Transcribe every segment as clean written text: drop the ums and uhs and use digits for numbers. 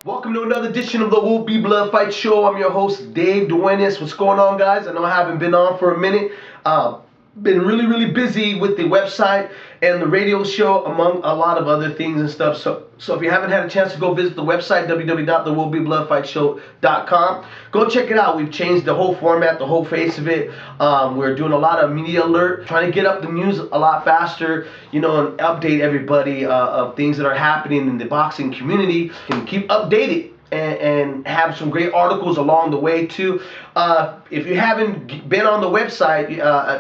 Welcome to another edition of the Will Be Blood Fight Show. I'm your host, Dave Duenas. What's going on, guys? I know I haven't been on for a minute. Been really busy with the website and the radio show, among a lot of other things and stuff. So if you haven't had a chance to go visit the website, www.thewillbebloodfightshow.com, go check it out. We've changed the whole format, the whole face of it. We're doing a lot of media alert, trying to get up the news a lot faster, and update everybody of things that are happening in the boxing community, and keep updated. And have some great articles along the way too. If you haven't been on the website,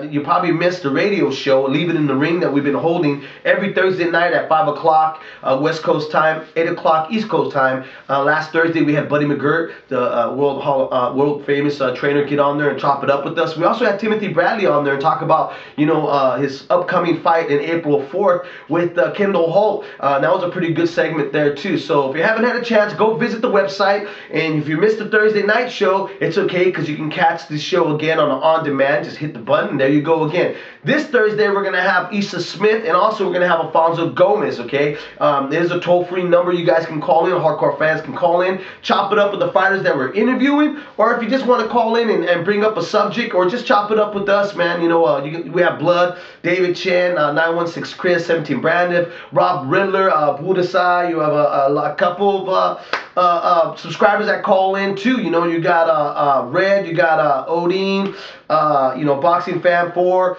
you probably missed the radio show, Leave It in the Ring, that we've been holding every Thursday night at 5 o'clock West Coast time, 8 o'clock East Coast time. Last Thursday we had Buddy McGirt, the world famous trainer, get on there and chop it up with us. We also had Timothy Bradley on there and talk about his upcoming fight in April 4th with Kendall Holt. That was a pretty good segment there too. So if you haven't had a chance, go visit the website. And if you missed the Thursday night show, it's okay, because you can catch the show again on demand. Just hit the button, and there you go again. This Thursday we're gonna have Issa Smith, and also we're gonna have Alfonso Gomez. Okay, there's a toll-free number you guys can call in. Hardcore fans can call in, chop it up with the fighters that we're interviewing, or if you just want to call in and bring up a subject, or just chop it up with us, man. We have Blood, David Chen, 916 Chris, 17 Brandon, Rob Riddler, Budasai. You have a couple of subscribers that call in too. You got Red, you got Odin, Boxing Fan 4.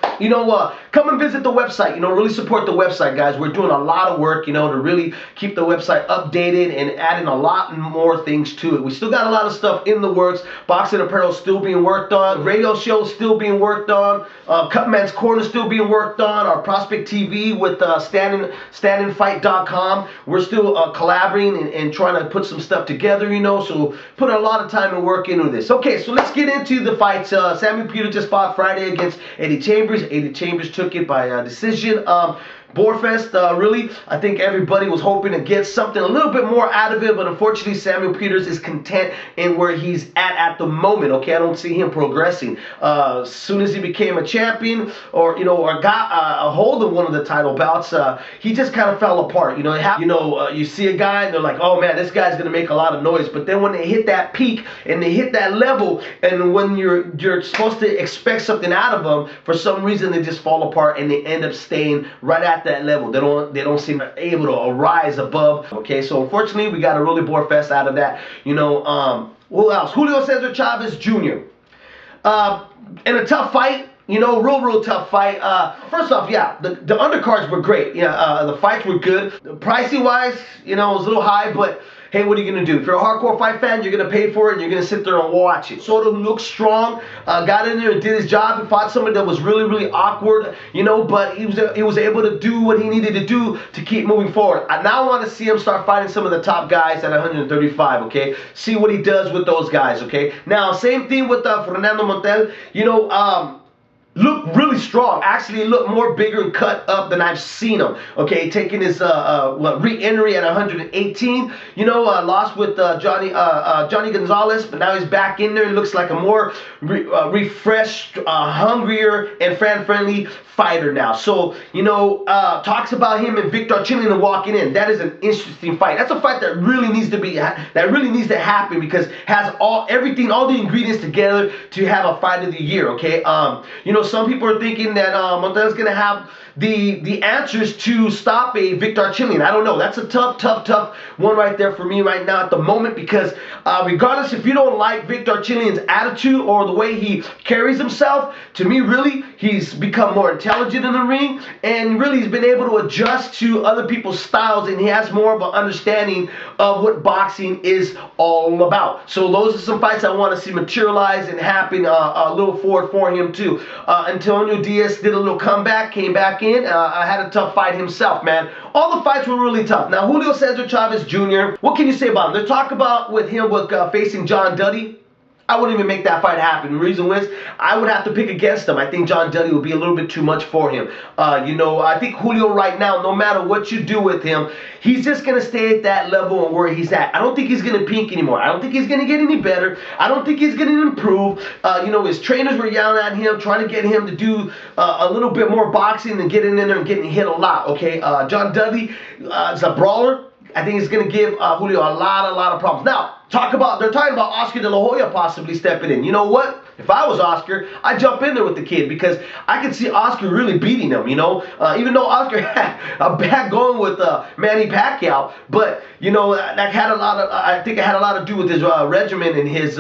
Come and visit the website. Really support the website, guys. We're doing a lot of work, to really keep the website updated and adding a lot more things to it. We still got a lot of stuff in the works. Boxing apparel still being worked on. Radio show still being worked on. Cutman's Corner still being worked on. Our Prospect TV with standandfight.com. We're still collaborating and trying to put some stuff together, so put a lot of time and work into this. Okay, so let's get into the fights. Samuel Peter just fought Friday against Eddie Chambers. Eddie Chambers took it by decision. Borefest, really, I think everybody was hoping to get something a little bit more out of it, but unfortunately Samuel Peters is content in where he's at the moment. Okay, I don't see him progressing. As soon as he became a champion, or got a hold of one of the title bouts, he just kind of fell apart. You see a guy and they're like, oh man, this guy's gonna make a lot of noise, but then when they hit that peak and they hit that level, and when you're supposed to expect something out of them, for some reason they just fall apart and they end up staying right at that level. They don't seem able to rise above. Okay, so unfortunately we got a really bore fest out of that. Who else? Julio Cesar Chavez Jr. In a tough fight. Real tough fight. First off, yeah, the undercards were great. The fights were good. Pricey wise, it was a little high, but hey, what are you going to do? If you're a hardcore fight fan, you're going to pay for it and you're going to sit there and watch it. Soto looked strong, got in there and did his job. He fought somebody that was really awkward, but he was able to do what he needed to do to keep moving forward. I now want to see him start fighting some of the top guys at 135, okay? See what he does with those guys, okay? Now, same thing with Fernando Montel. Looked really strong. Actually, looked more bigger and cut up than I've seen him. Okay, taking his re-entry at 118. Lost with Johnny Gonzalez, but now he's back in there. He looks like a more refreshed, hungrier, and fan-friendly fighter now. So, talks about him and Victor Chillian walking in. That is an interesting fight. That's a fight that really needs to happen, because has all the ingredients together to have a fight of the year. Okay, some people are thinking that Montel's gonna have the answers to stop a Victor Chillian. I don't know. That's a tough one right there for me right now at the moment, because regardless if you don't like Victor Chillian's attitude or the way he carries himself, to me, really, he's become more intelligent in the ring, and really he's been able to adjust to other people's styles, and he has more of an understanding of what boxing is all about. So those are some fights I want to see materialize and happen a little forward for him too. Antonio Diaz did a little comeback, came back in, had a tough fight himself, man. All the fights were really tough. Now, Julio Cesar Chavez Jr., what can you say about him? They talk about with him facing John Duddy. I wouldn't even make that fight happen. The reason is I would have to pick against him. I think John Dudley would be a little bit too much for him. I think Julio right now, no matter what you do with him, he's just going to stay at that level and where he's at. I don't think he's going to peak anymore. I don't think he's going to get any better. I don't think he's going to improve. His trainers were yelling at him, trying to get him to do a little bit more boxing and getting in there and getting hit a lot. Okay, John Dudley is a brawler. I think it's going to give Julio a lot of problems. Now, they're talking about Oscar De La Hoya possibly stepping in. You know what? If I was Oscar, I'd jump in there with the kid because I could see Oscar really beating him, even though Oscar had a bad going with Manny Pacquiao, but, that had I think it had a lot to do with his regimen and his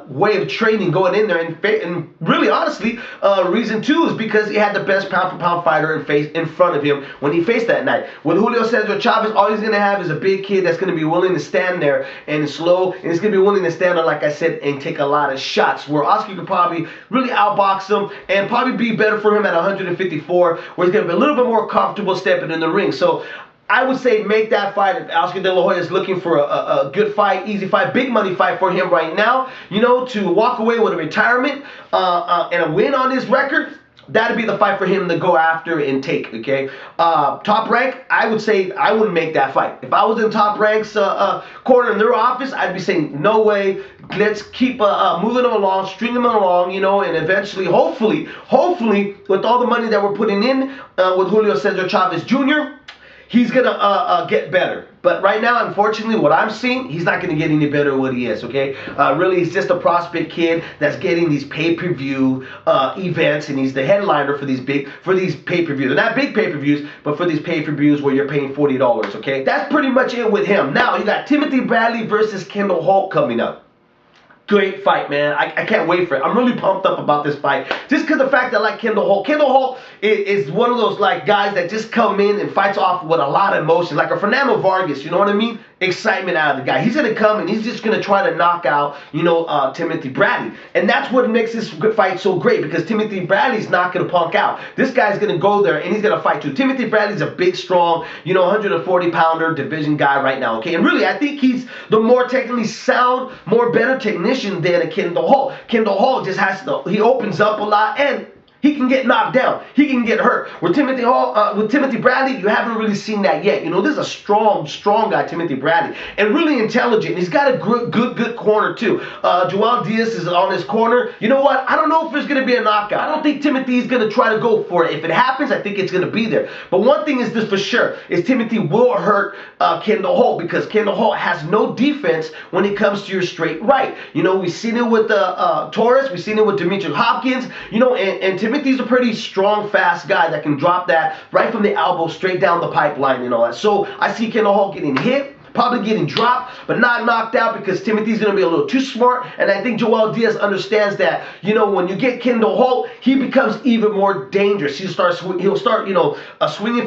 way of training going in there. And really, honestly, reason too is because he had the best pound-for-pound fighter in front of him when he faced that night. With Julio Cesar Chavez, all he's going to have is a big kid that's going to be willing to stand there and slow, and he's going to be willing to stand there, like I said, and take a lot of shots, where Oscar could probably really outbox him and probably be better for him at 154, where he's going to be a little bit more comfortable stepping in the ring. So I would say make that fight if Oscar De La Hoya is looking for a good fight, easy fight, big money fight for him right now, to walk away with a retirement and a win on his record. That'd be the fight for him to go after and take, okay? Top Rank, I would say I wouldn't make that fight. If I was in Top Rank's corner in their office, I'd be saying, no way. Let's keep moving them along, stringing them along, and eventually, hopefully, with all the money that we're putting in with Julio Cesar Chavez Jr., he's going to get better. But right now, unfortunately, what I'm seeing, he's not going to get any better than what he is, okay? Really, he's just a prospect kid that's getting these pay-per-view events, and he's the headliner for these pay-per-views. They're not big pay-per-views, but for these pay-per-views where you're paying $40, okay? That's pretty much it with him. Now, you got Timothy Bradley versus Kendall Holt coming up. Great fight, man. I can't wait for it. I'm really pumped up about this fight. Just because the fact that I like Kendall Holt. Kendall Holt is one of those guys that just come in and fights off with a lot of emotion. Like a Fernando Vargas, you know what I mean? Excitement out of the guy. He's going to come and he's just going to try to knock out, Timothy Bradley. And that's what makes this fight so great, because Timothy Bradley's not going to punk out. This guy's going to go there and he's going to fight too. Timothy Bradley's a big, strong, 140-pounder division guy right now, okay? And really, I think he's the more technically sound, better technician than a Kendall Holt. Kendall Holt just he opens up a lot and he can get knocked down. He can get hurt. With Timothy Bradley, you haven't really seen that yet. This is a strong guy, Timothy Bradley, and really intelligent. He's got a good corner too. Joel Diaz is on his corner. You know what? I don't know if there's going to be a knockout. I don't think Timothy's going to try to go for it. If it happens, I think it's going to be there. But one thing is this for sure, is Timothy will hurt Kendall Holt, because Kendall Holt has no defense when it comes to your straight right. We've seen it with Torres. We've seen it with Dimitri Hopkins. And Timothy's a pretty strong, fast guy that can drop that right from the elbow straight down the pipeline and all that. So I see Kendall Holt getting hit, probably getting dropped, but not knocked out, because Timothy's going to be a little too smart. And I think Joel Diaz understands that, when you get Kendall Holt, he becomes even more dangerous. He'll start swinging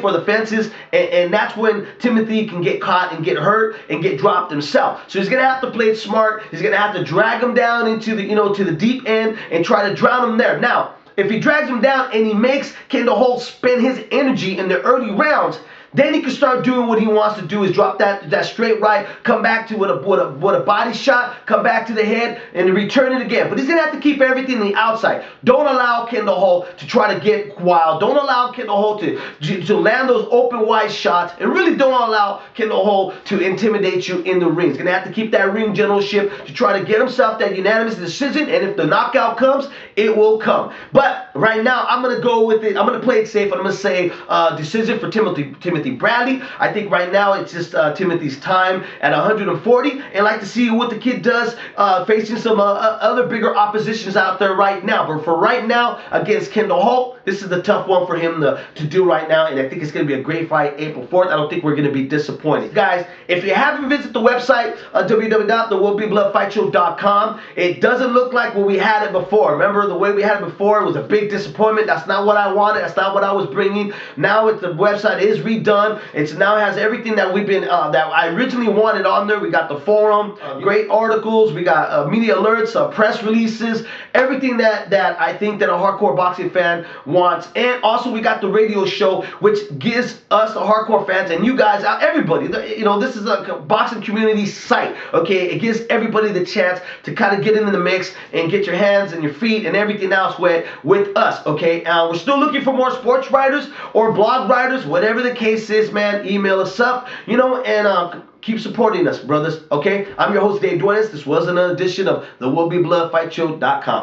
for the fences, and that's when Timothy can get caught and get hurt and get dropped himself. So he's going to have to play it smart. He's going to have to drag him down into the, to the deep end and try to drown him there. Now, if he drags him down and he makes Kendall Holt spend his energy in the early rounds, then he can start doing what he wants to do, is drop that straight right, come back to with a body shot, come back to the head, and return it again. But he's going to have to keep everything on the outside. Don't allow Kendall Holt to try to get wild. Don't allow Kendall Holt to land those open wide shots. And really don't allow Kendall Holt to intimidate you in the ring. He's going to have to keep that ring generalship to try to get himself that unanimous decision. And if the knockout comes, it will come. But right now, I'm going to go with it. I'm going to play it safe. And I'm going to say decision for Timothy Bradley. I think right now it's just Timothy's time at 140, and like to see what the kid does facing some other bigger oppositions out there right now. But for right now, against Kendall Holt, this is the tough one for him to do right now, and I think it's going to be a great fight April 4th. I don't think we're going to be disappointed. Guys, if you haven't visited the website, www.thewillbebloodfightshow.com, it doesn't look like what we had it before. Remember, the way we had it before, it was a big disappointment. That's not what I wanted. That's not what I was bringing. Now the website is redone. done. It now has everything that we've been that I originally wanted on there. We got the forum, great articles. We got media alerts, press releases, everything that I think that a hardcore boxing fan wants. And also we got the radio show, which gives us the hardcore fans and you guys, everybody, this is a boxing community site. Okay, it gives everybody the chance to kind of get into the mix and get your hands and your feet and everything else wet with us. Okay, we're still looking for more sports writers or blog writers, whatever the case is, man. Email us up, and keep supporting us, brothers. Okay, I'm your host, Dave Duenas. This was an edition of the WillBeBloodFightShow.com.